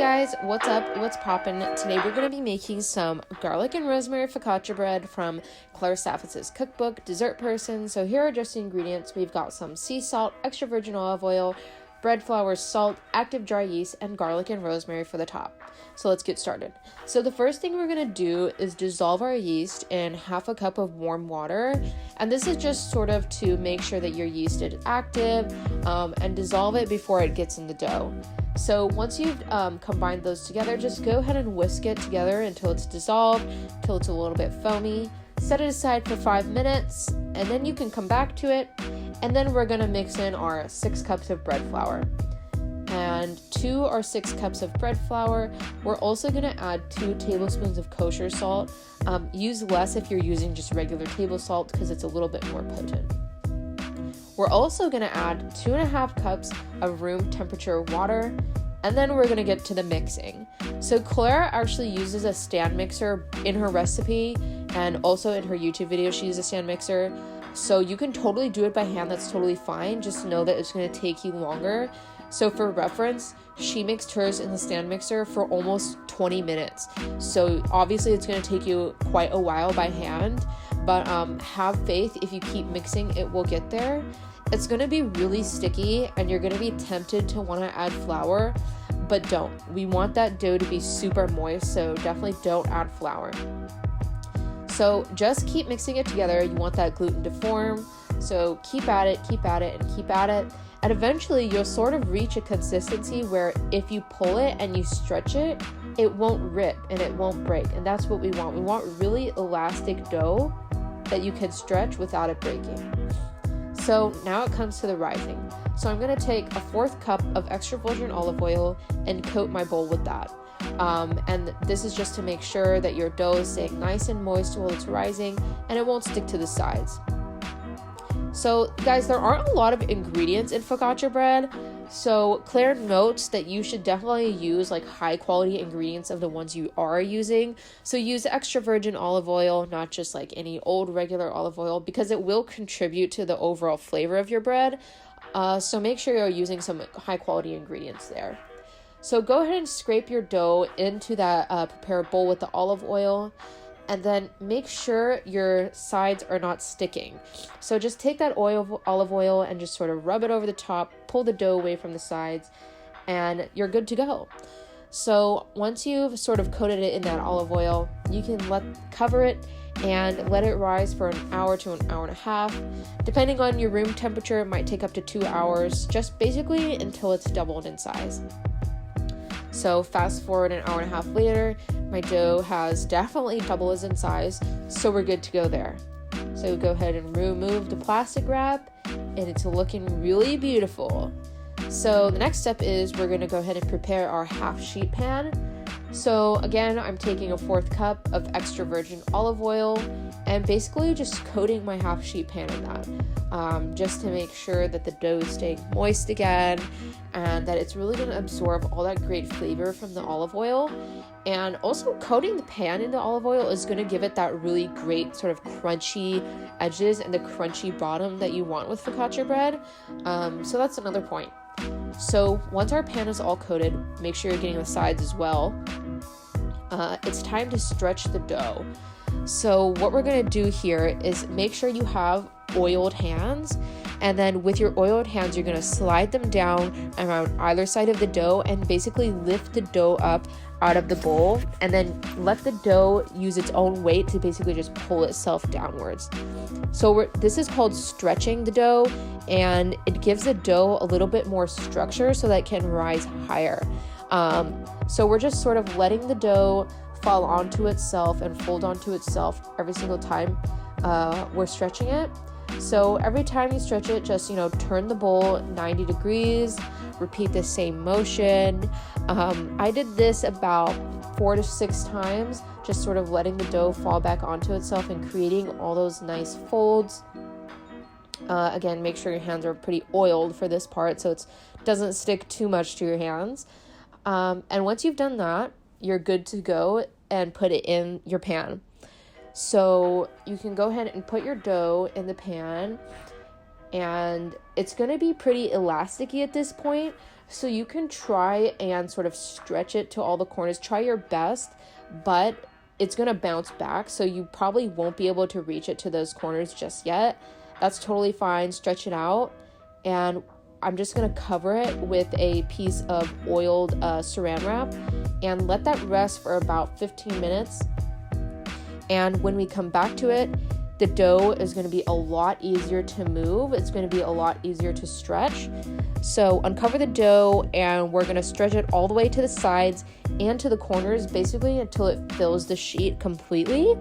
guys, what's up? What's poppin'? Today we're going to be making some garlic and rosemary focaccia bread from Claire Saffitz's cookbook, Dessert Person. So here are just the ingredients. We've got some sea salt, extra virgin olive oil, bread flour, salt, active dry yeast, and garlic and rosemary for the top. So let's get started. So the first thing we're going to do is dissolve our yeast in half a cup of warm water. And this is just sort of to make sure that your yeast is active and dissolve it before it gets in the dough. So once you've combined those together, just go ahead and whisk it together until it's dissolved, until it's a little bit foamy. Set it aside for 5 minutes, and then you can come back to it. And then we're gonna mix in our 6 cups of bread flour. And to our 6 cups of bread flour, we're also gonna add 2 tablespoons of kosher salt. Use less if you're using just regular table salt because it's a little bit more potent. We're also going to add 2.5 cups of room temperature water, and then we're going to get to the mixing. So Claire actually uses a stand mixer in her recipe, and also in her YouTube video she uses a stand mixer. So you can totally do it by hand, that's totally fine. Just know that it's going to take you longer. So for reference, she mixed hers in the stand mixer for almost 20 minutes. So obviously it's going to take you quite a while by hand, but have faith, if you keep mixing, it will get there. It's going to be really sticky and you're going to be tempted to want to add flour, but don't. We want that dough to be super moist, so definitely don't add flour. So just keep mixing it together. You want that gluten to form, so keep at it, and keep at it. And eventually you'll sort of reach a consistency where if you pull it and you stretch it, it won't rip and it won't break. And that's what we want. We want really elastic dough that you can stretch without it breaking. So now it comes to the rising. So I'm going to take a 1/4 cup of extra virgin olive oil and coat my bowl with that. And this is just to make sure that your dough is staying nice and moist while it's rising and it won't stick to the sides. So guys, there aren't a lot of ingredients in focaccia bread. So Claire notes that you should definitely use like high quality ingredients of the ones you are using. So use extra virgin olive oil, not just like any old regular olive oil, because it will contribute to the overall flavor of your bread. So make sure you're using some high quality ingredients there. So go ahead and scrape your dough into that prepared bowl with the olive oil. And then make sure your sides are not sticking. So just take that olive oil and just sort of rub it over the top, pull the dough away from the sides, and you're good to go. So once you've sort of coated it in that olive oil, you can cover it and let it rise for an hour to an hour and a half. Depending on your room temperature, it might take up to 2 hours, just basically until it's doubled in size. So fast forward an hour and a half later, my dough has definitely doubled in size, so we're good to go there. So go ahead and remove the plastic wrap, and it's looking really beautiful. So the next step is we're going to go ahead and prepare our half sheet pan. So again, I'm taking a 1/4 cup of extra virgin olive oil and basically just coating my half sheet pan in that, just to make sure that the dough is staying moist again and that it's really going to absorb all that great flavor from the olive oil. And also coating the pan in the olive oil is going to give it that really great sort of crunchy edges and the crunchy bottom that you want with focaccia bread. So that's another point. So once our pan is all coated, make sure you're getting the sides as well. It's time to stretch the dough. So what we're going to do here is make sure you have oiled hands, and then with your oiled hands you're going to slide them down around either side of the dough and basically lift the dough up out of the bowl, and then let the dough use its own weight to basically just pull itself downwards. So this is called stretching the dough, and it gives the dough a little bit more structure so that it can rise higher. So we're just sort of letting the dough fall onto itself and fold onto itself every single time we're stretching it. So every time you stretch it, just, turn the bowl 90 degrees, repeat the same motion. I did this about 4 to 6 times, just sort of letting the dough fall back onto itself and creating all those nice folds. Again, make sure your hands are pretty oiled for this part so it doesn't stick too much to your hands. And once you've done that, you're good to go and put it in your pan. So you can go ahead and put your dough in the pan, and it's going to be pretty elasticy at this point. So you can try and sort of stretch it to all the corners. Try your best, but it's going to bounce back. So you probably won't be able to reach it to those corners just yet. That's totally fine. Stretch it out. And I'm just going to cover it with a piece of oiled saran wrap and let that rest for about 15 minutes. And when we come back to it, the dough is going to be a lot easier to move. It's going to be a lot easier to stretch. So uncover the dough, and we're going to stretch it all the way to the sides and to the corners, basically until it fills the sheet completely.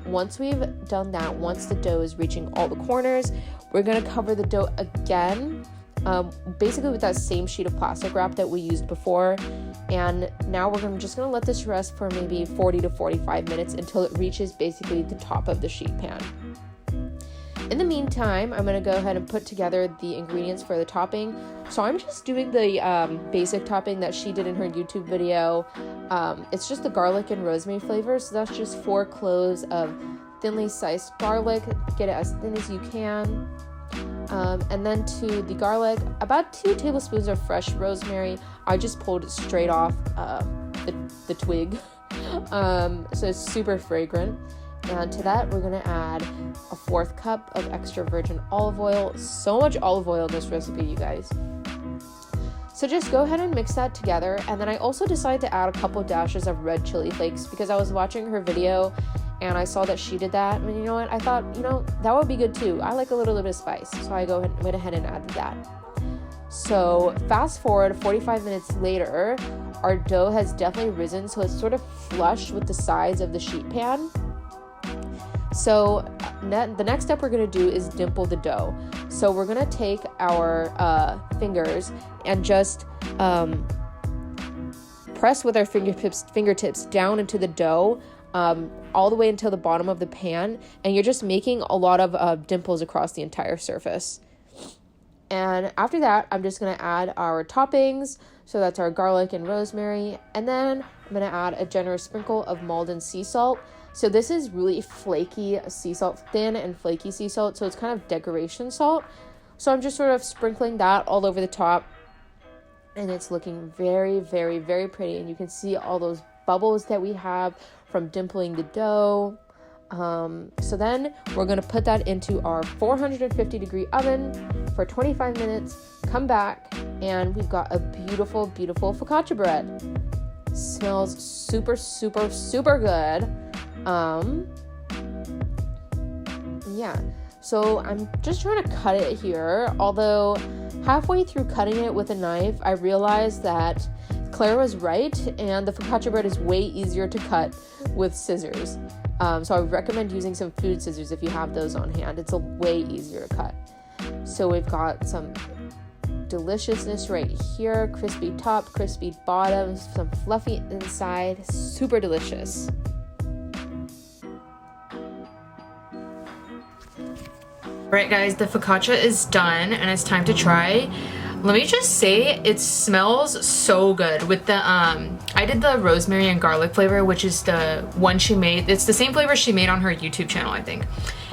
Once we've done that, once the dough is reaching all the corners, we're going to cover the dough again, basically with that same sheet of plastic wrap that we used before. And now we're just going to let this rest for maybe 40 to 45 minutes until it reaches basically the top of the sheet pan. In the meantime, I'm going to go ahead and put together the ingredients for the topping. So I'm just doing the basic topping that she did in her YouTube video. It's just the garlic and rosemary flavor. So that's just 4 cloves of thinly sliced garlic. Get it as thin as you can. And then to the garlic, about 2 tablespoons of fresh rosemary. I just pulled it straight off the twig. So it's super fragrant. And to that, we're going to add a 4th cup of extra virgin olive oil. So much olive oil in this recipe, you guys. So just go ahead and mix that together. And then I also decided to add a couple dashes of red chili flakes because I was watching her video and I saw that she did that. And you know what? I thought, that would be good too. I like a little bit of spice. So I went ahead and added that. So fast forward 45 minutes later, our dough has definitely risen. So it's sort of flush with the sides of the sheet pan. So the next step we're going to do is dimple the dough. So we're going to take our fingers and just press with our fingertips down into the dough all the way until the bottom of the pan. And you're just making a lot of dimples across the entire surface. And after that, I'm just going to add our toppings. So that's our garlic and rosemary. And then I'm going to add a generous sprinkle of Maldon sea salt. So this is really flaky sea salt, thin and flaky sea salt. So it's kind of decoration salt. So I'm just sort of sprinkling that all over the top. And it's looking very, very, very pretty. And you can see all those bubbles that we have from dimpling the dough. So then we're going to put that into our 450-degree oven for 25 minutes. Come back and we've got a beautiful, beautiful focaccia bread. Smells super, super, super good. Yeah, so I'm just trying to cut it here, although halfway through cutting it with a knife, I realized that Claire was right, and the focaccia bread is way easier to cut with scissors. So I would recommend using some food scissors if you have those on hand. It's a way easier to cut. So we've got some deliciousness right here, crispy top, crispy bottom, some fluffy inside, super delicious. Alright guys, the focaccia is done and it's time to try. Let me just say, it smells so good with the, I did the rosemary and garlic flavor, which is the one she made. It's the same flavor she made on her YouTube channel, I think.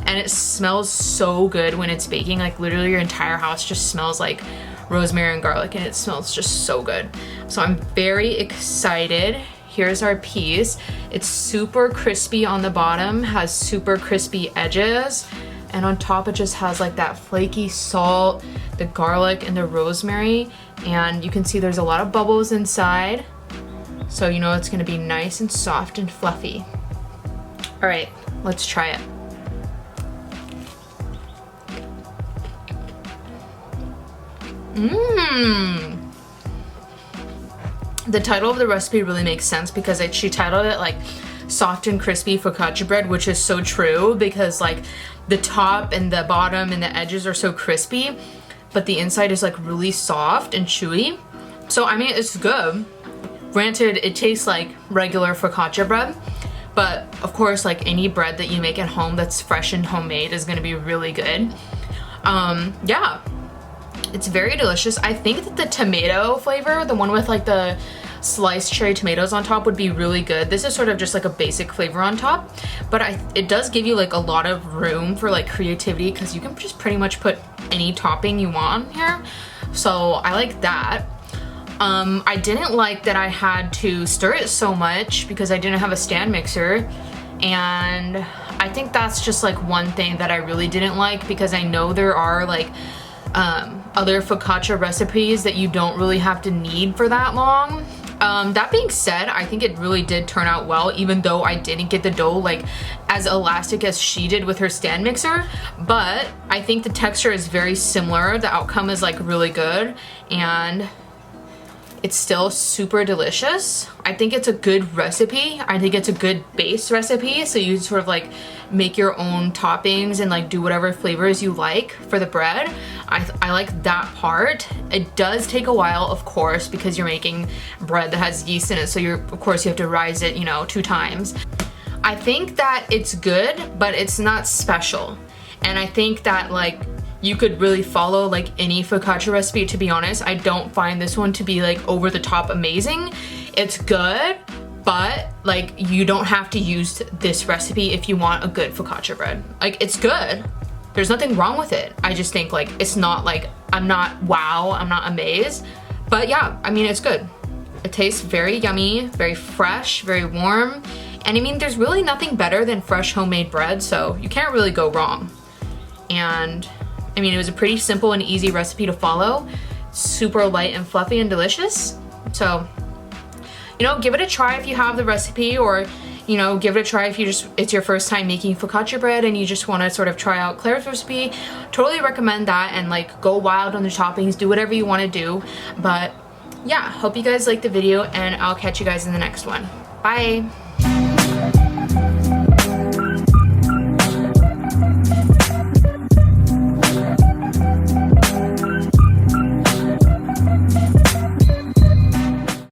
And it smells so good when it's baking. Like literally your entire house just smells like rosemary and garlic, and it smells just so good. So I'm very excited. Here's our piece. It's super crispy on the bottom, has super crispy edges. And on top it just has like that flaky salt, the garlic and the rosemary. And you can see there's a lot of bubbles inside. So you know it's gonna be nice and soft and fluffy. All right, let's try it. The title of the recipe really makes sense because she titled it like soft and crispy focaccia bread, which is so true because like the top and the bottom and the edges are so crispy, but the inside is like really soft and chewy. So I mean, it's good. Granted, it tastes like regular focaccia bread, but of course, like any bread that you make at home that's fresh and homemade is gonna be really good. Yeah, it's very delicious. I think that the tomato flavor, the one with like the sliced cherry tomatoes on top, would be really good. This is sort of just like a basic flavor on top, but it does give you like a lot of room for like creativity because you can just pretty much put any topping you want here. so I like that. I didn't like that I had to stir it so much because I didn't have a stand mixer, and I think that's just like one thing that I really didn't like, because I know there are like other focaccia recipes that you don't really have to knead for that long. That being said, I think it really did turn out well, even though I didn't get the dough like as elastic as she did with her stand mixer. But I think the texture is very similar. The outcome is like really good, and it's still super delicious. I think it's a good recipe. I think it's a good base recipe, so you sort of like make your own toppings and like do whatever flavors you like for the bread. I like that part. It does take a while, of course, because you're making bread that has yeast in it, so of course you have to rise it, you know, 2 times. I think that it's good, but it's not special. And I think that like you could really follow like any focaccia recipe, to be honest. I don't find this one to be like over the top amazing. It's good, but like you don't have to use this recipe if you want a good focaccia bread. Like, it's good. There's nothing wrong with it. I just think like it's not like, I'm not wow, I'm not amazed. But yeah, I mean, it's good. It tastes very yummy, very fresh, very warm. And I mean, there's really nothing better than fresh homemade bread, so you can't really go wrong. And I mean, it was a pretty simple and easy recipe to follow. Super light and fluffy and delicious. So, you know, give it a try if you have the recipe, or, you know, give it a try if it's your first time making focaccia bread and you just want to sort of try out Claire's recipe. Totally recommend that, and like go wild on the toppings, do whatever you want to do. But yeah, hope you guys liked the video, and I'll catch you guys in the next one. Bye!